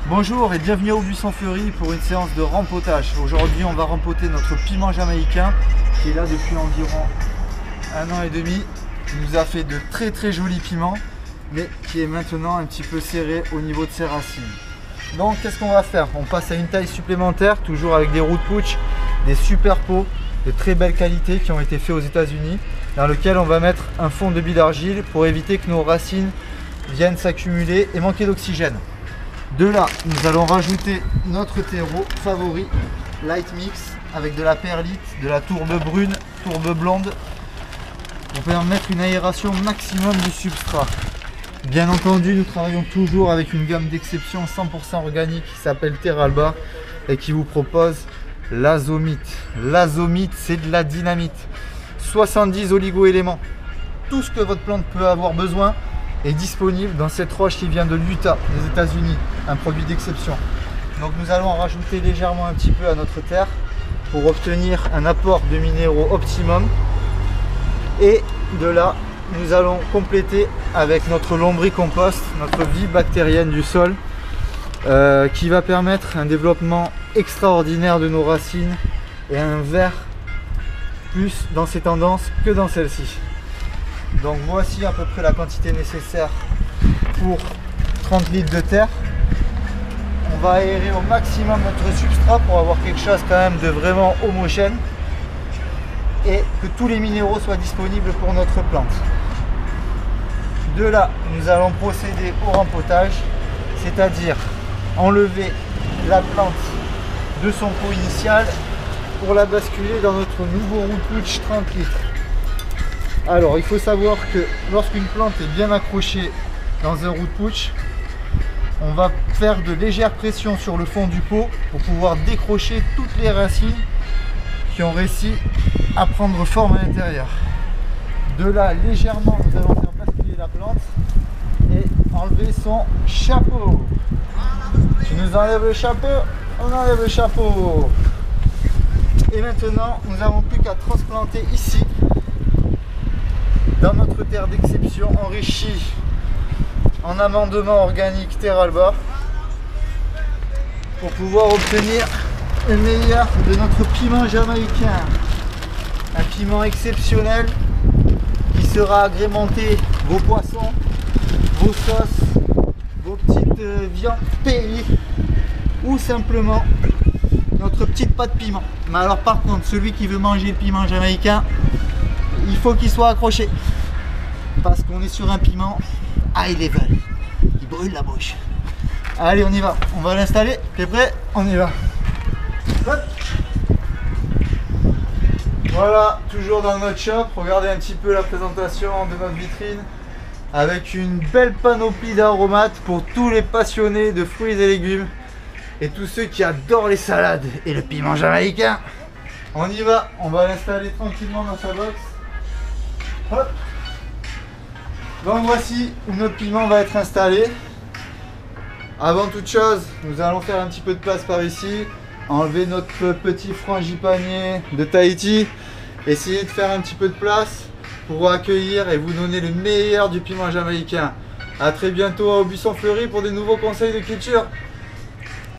Bonjour et bienvenue au Buisson Fleuri pour une séance de rempotage. Aujourd'hui on va rempoter notre piment jamaïcain qui est là depuis environ 1 an et demi. Il nous a fait de très jolis piments mais qui est maintenant un petit peu serré au niveau de ses racines. Donc qu'est-ce qu'on va faire? On passe à une taille supplémentaire, toujours avec des root pouch, des super pots de très belle qualité qui ont été faits aux États-Unis, dans lequel on va mettre un fond de billes d'argile pour éviter que nos racines viennent s'accumuler et manquer d'oxygène. De là, nous allons rajouter notre terreau favori, Light Mix, avec de la perlite, de la tourbe brune, tourbe blonde, pour permettre une aération maximum du substrat. Bien entendu, nous travaillons toujours avec une gamme d'exception 100% organique qui s'appelle Terralba et qui vous propose l'azomite. L'azomite, c'est de la dynamite. 70 oligo-éléments. Tout ce que votre plante peut avoir besoin est disponible dans cette roche qui vient de l'Utah, des États-Unis, un produit d'exception. Donc nous allons en rajouter légèrement un petit peu à notre terre pour obtenir un apport de minéraux optimum. Et de là, nous allons compléter avec notre lombricompost, notre vie bactérienne du sol, qui va permettre un développement extraordinaire de nos racines et un vert plus dans ces tendances que dans celle-ci. Donc voici à peu près la quantité nécessaire pour 30 litres de terre. On va aérer au maximum notre substrat pour avoir quelque chose quand même de vraiment homogène et que tous les minéraux soient disponibles pour notre plante. De là, nous allons procéder au rempotage, c'est-à-dire enlever la plante de son pot initial pour la basculer dans notre nouveau root pouch 30 litres. Alors il faut savoir que lorsqu'une plante est bien accrochée dans un root pouch, on va faire de légères pressions sur le fond du pot pour pouvoir décrocher toutes les racines qui ont réussi à prendre forme à l'intérieur. De là, légèrement, nous allons faire basculer la plante et enlever son chapeau. Tu nous enlèves le chapeau, on enlève le chapeau. Et maintenant, nous n'avons plus qu'à transplanter ici, dans notre terre d'exception enrichie en amendement organique Terralba, pour pouvoir obtenir le meilleur de notre piment jamaïcain. Un piment exceptionnel qui sera agrémenté vos poissons, vos sauces, vos petites viandes pays ou simplement notre petite pâte piment. Mais alors par contre, celui qui veut manger le piment jamaïcain, il faut qu'il soit accroché parce qu'on est sur un piment high level, il brûle la bouche. Allez, on y va, on va l'installer. T'es prêt? On y va. Hop. Voilà, toujours dans notre shop. Regardez un petit peu la présentation de notre vitrine avec une belle panoplie d'aromates pour tous les passionnés de fruits et légumes et tous ceux qui adorent les salades et le piment jamaïcain. On y va, on va l'installer tranquillement dans sa box. Hop. Donc voici où notre piment va être installé. Avant toute chose, nous allons faire un petit peu de place par ici, enlever notre petit frangipanier de Tahiti, essayer de faire un petit peu de place pour accueillir et vous donner le meilleur du piment jamaïcain. A très bientôt au Buisson Fleuri pour des nouveaux conseils de culture.